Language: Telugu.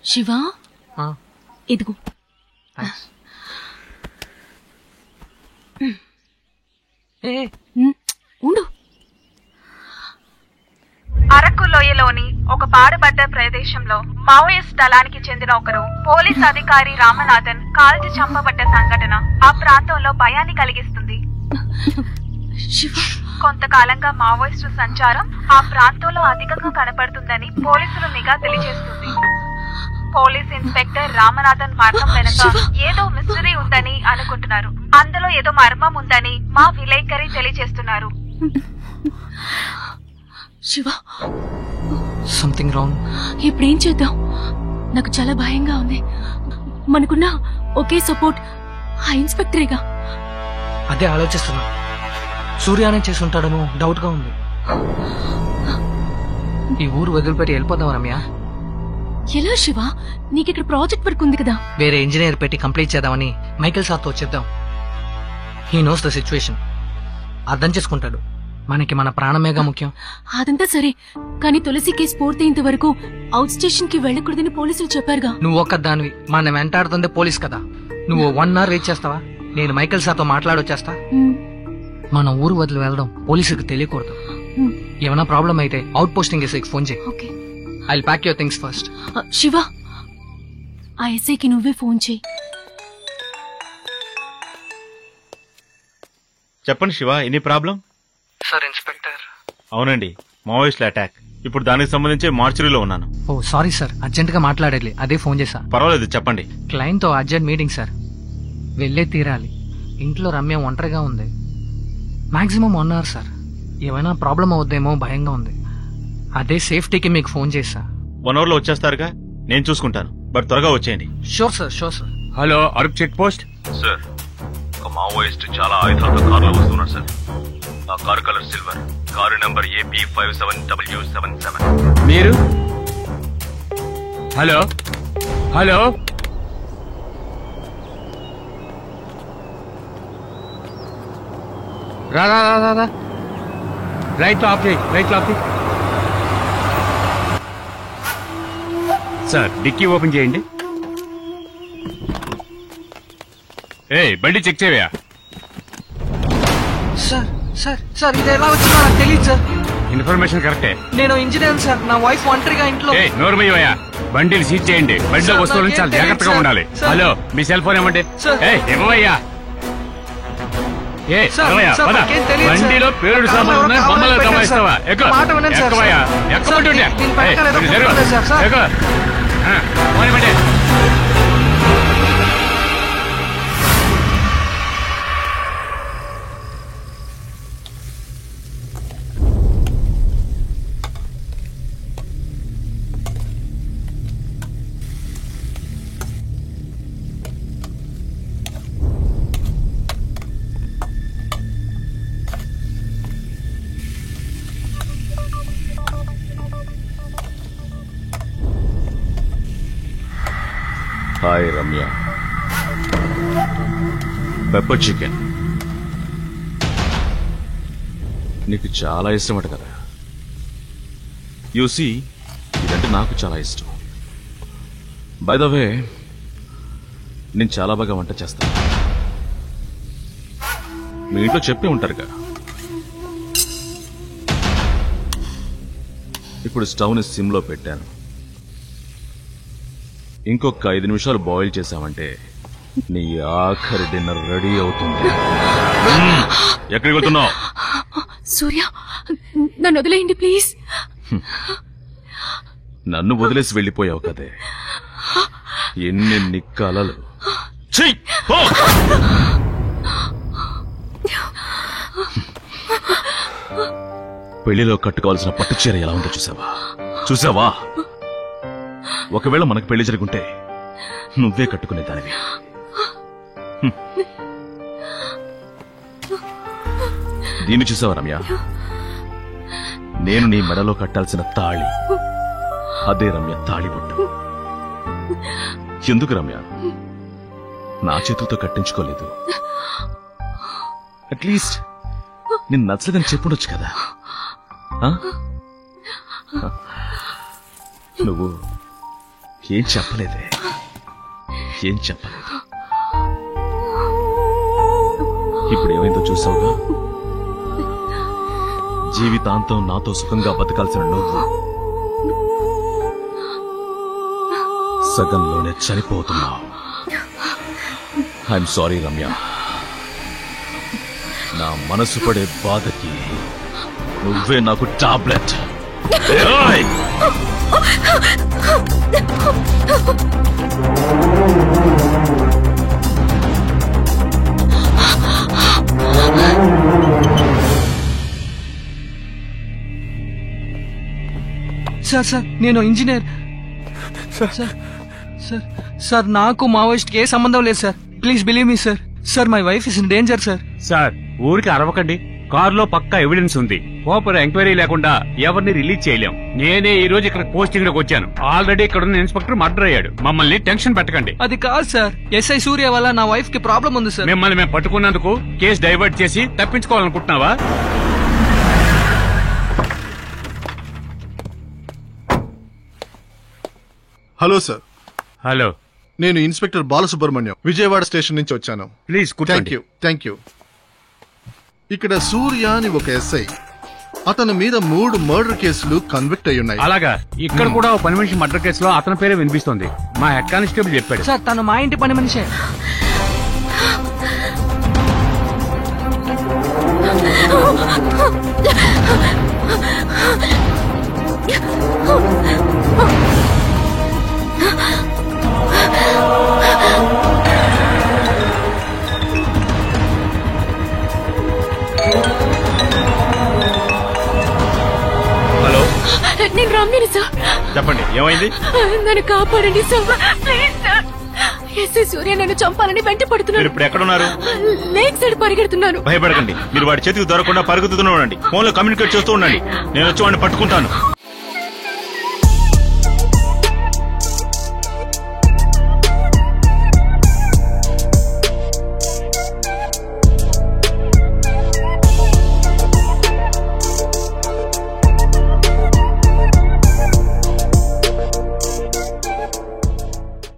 శివా ఇదిగో ఉండు. అరకు లోయలోని ఒక పాడుబడ్డ ప్రదేశంలో మావోయిస్ట్ దళానికి చెందిన ఒకరు పోలీస్ అధికారి రామనాథన్ కాల్చి చంపబడ్డ సంఘటన ఆ ప్రాంతంలో భయాన్ని కలిగిస్తుంది. కొంతకాలంగా మావోయిస్టు సంచారం ఆ ప్రాంతంలో అధికంగా కనపడుతుందని పోలీసులు నిఘా తెలియజేస్తుంది. పోలీస్ ఇన్స్పెక్టర్ రామనాథన్ మరణం వెనుక ఏదో మిస్టరీ ఉందని అనుకుంటున్నారు. అందులో ఏదో మర్మం ఉందని మా విలేకరి తెలియజేస్తున్నారు. Shiva, something wrong. ఇప్పుడేం చేద్దాం? నాకు చాలా భయంగా ఉంది. మనకున్న ఒకే సపోర్ట్ ఆ ఇన్స్పెక్టరేగా. అదే ఆలోచిస్తున్నా. సూర్యానే చేసి ఉంటాడేమో డౌట్ గా ఉంది. ఈ ఊరు వదిలిపెట్టి వెళ్ళిపోదాం రమ్య. ఎలా శివా? నీకిక్కడ ప్రాజెక్ట్ వర్క్ ఉంది కదా. వేరే ఇంజనీర్ పెట్టి కంప్లీట్ చేద్దామని మైకేల్ సార్ తో చెప్దాం. He knows the situation. అర్థం చేసుకుంటాడు. మనకి మన ప్రాణమేగా ముఖ్యం. అదంతా సరే, కానీ తులసి కేసు పూర్తయ్యేంత వరకు అవుట్ స్టేషన్ కి వెళ్ళకూడదని పోలీసులు చెప్పారుగా. నువ్వు ఒక్క దానివి. మన వెంటాడుతుంది పోలీస్ కదా. నువ్వు 1 hour వెయిట్ చేస్తావా? నేను మైకేల్ సార్ తో మాట్లాడొచ్చేస్తా. మన ఊరు వదిలి వెళ్ళడం పోలీసులకు తెలియకూడదు. ఏమైనా ప్రాబ్లం అయితే అవుట్ పోస్టింగ్ ఎస్ఐకి ఫోన్ చేయి. I will pack your things first. Shiva, ఆ ఎస్ఐకి నువ్వే ఫోన్ చేయి. చెప్పండి Shiva, any problem? Sir inspector. అవునండి, మావోయిస్టుల అటాక్. ఇప్పుడు దానికి సంబంధించి మార్చురీలో ఉన్నాను. ఓ సారీ సార్, అర్జెంట్ గా మాట్లాడాలి, అదే ఫోన్ చేశా. పర్వాలేదు, చెప్పండి. క్లయింట్ తో అర్జెంట్ మీటింగ్ సార్, వెళ్లే తీరాలి. ఇంట్లో రమ్య ఒంటరిగా ఉంది. Maximum 1 hour sir. ఏమైనా ప్రాబ్లం అవుద్దేమో భయంగా ఉంది. అదే సేఫ్టీకి మీకు ఫోన్ చేశా. 1 hour లో వచ్చేస్తారుగా? నేను చూసుకుంటాను, బట్ త్వరగా వచ్చేయండి. Sure sir, sure sir. Hello, Araku check post sir. ఒక మావోయిస్ట్ చాలా ఆయుధాలతో కారులో వస్తున్నాడు సార్. ఆ car colour silver. Car number AP57W77. మీరు? హలో హలో, రా రా రా రా. రైట్ ఆఫ్ చేయి, రైట్ ఆఫ్ చేయి. సార్, డిక్కీ ఓపెన్ చేయండి. బండి చెక్ చేయవా? సార్ సార్ సార్, ఇది ఎలా వచ్చిందో నాకు తెలియదు సార్. ఇన్ఫర్మేషన్ కరెక్టే. నేను ఇంజనీర్ సార్. నా వైఫ్ ఒంటరిగా ఇంట్లో. నోర్మయ్యా, బండిని సీజ్ చేయండి. బండిలో వస్తువులు చాలా జాగ్రత్తగా ఉండాలి. హలో, మీ సెల్ ఫోన్ ఏమంటే? ఇవ్వయ్యా. బండిలో పేరుడు సామాన్లు ఉన్నాయి, బొమ్మలు గమనిస్తావా? ఎక్కువయ్యా, ఎక్కువ. హాయ్ రమ్య. పెప్పర్ చికెన్ నీకు చాలా ఇష్టమట కదా. యూసీ, ఇదంటే నాకు చాలా ఇష్టం. బై ద వే, నేను చాలా బాగా వంట చేస్తాను. మీ ఇంట్లో చెప్పే ఉంటారుగా. ఇప్పుడు స్టవ్ని సిమ్లో పెట్టాను. ఇంకొక 5 నిమిషాలు బాయిల్ చేసామంటే నీ ఆఖరి డిన్నర్ రెడీ అవుతుంది. ఎక్కడికి వెళ్తున్నావు? సూర్య, నన్ను వదిలేయండి ప్లీజ్. నన్ను వదిలేసి వెళ్ళిపోయావు కదే, ఎన్ని కలలు. పెళ్లిలో కట్టుకోవాల్సిన పట్టు చీర ఎలా ఉందో చూసావా? చూసావా? ఒకవేళ మనకు పెళ్లి జరుగుంటే నువ్వే కట్టుకునే దానివి. దీన్ని చూసావా రమ్య? నేను నీ మెడలో కట్టాల్సిన తాళి. అదే రమ్య తాళిబొట్టు. ఎందుకు రమ్య నా చేతులతో కట్టించుకోలేదు? అట్లీస్ట్ నేను నచ్చలేదని చెప్పుండొచ్చు కదా. నువ్వు ఏం చెప్పలేదే, ఏం చెప్పలేదు. ఇప్పుడు ఏమైందో చూసావుగా. జీవితాంతం నాతో సుఖంగా బతకాల్సిన నువ్వు సగంలోనే చనిపోతున్నావు. I'm sorry Ramya. నా మనసు పడే బాధకి నువ్వే నాకు టాబ్లెట్. సార్ నేను ఇంజనీర్. సార్ నాకు మావోయిస్ట్ ఏ సంబంధం లేదు sir. Please believe me sir. Sir my wife is in danger sir. Sir ఊరికి అరవకండి. కారులో పక్కా ఎవిడెన్స్ ఉంది. ప్రాపర్ ఎంక్వైరీ లేకుండా ఎవరిని రిలీజ్ చేయలేం. నేనే ఈ రోజు ఇక్కడ పోస్టింగ్ లోకి వచ్చాను. ఆల్రెడీ ఇక్కడ ఉన్న ఇన్స్పెక్టర్ మర్డర్ అయ్యాడు. మమ్మల్ని టెన్షన్ పెట్టకండి. అది కాదు సార్, ఎస్ఐ సూర్య వల్ల నా వైఫ్ కి ప్రాబ్లం ఉంది సార్. మిమ్మల్ని మేము పట్టుకున్నందుకు కేసు డైవర్ట్ చేసి తప్పించుకోవాలనుకుంటున్నావా? Hello sir. హలో, నేను ఇన్స్పెక్టర్ బాలసుబ్రహ్మణ్యం, విజయవాడ స్టేషన్ నుంచి వచ్చాను. ప్లీజ్ కూర్చోండి. Thank you. ఇక్కడ సూర్య అని ఒక ఎస్ఐ, అతని మీద 3 మర్డర్ కేసులు కన్విక్ట్ అయి ఉన్నాయి. అలాగా, ఇక్కడ కూడా ఓ పని మనిషి మర్డర్ కేసులో అతని పేరే వినిపిస్తోంది. మా హెడ్ కానిస్టేబుల్ చెప్పాడు. సార్ తను మా ఇంటి పని మనిషే. హలో, నేను రమ్యని సార్. చెప్పండి ఏమైంది? నన్ను కాపాడండి sir, please sir. SI Surya నన్ను చంపాలని వెంట మీరు పడుతున్నాను. ఇప్పుడు ఎక్కడున్నారు? లేక్ సైడ్ పరిగెడుతున్నాను. భయపడకండి. మీరు వాడి చేతికి దొరకకుండా పరుగుతూనే ఉండండి. ఫోన్ లో కమ్యూనికేట్ చేస్తూ ఉండండి. నేను వచ్చి వాడిని పట్టుకుంటాను.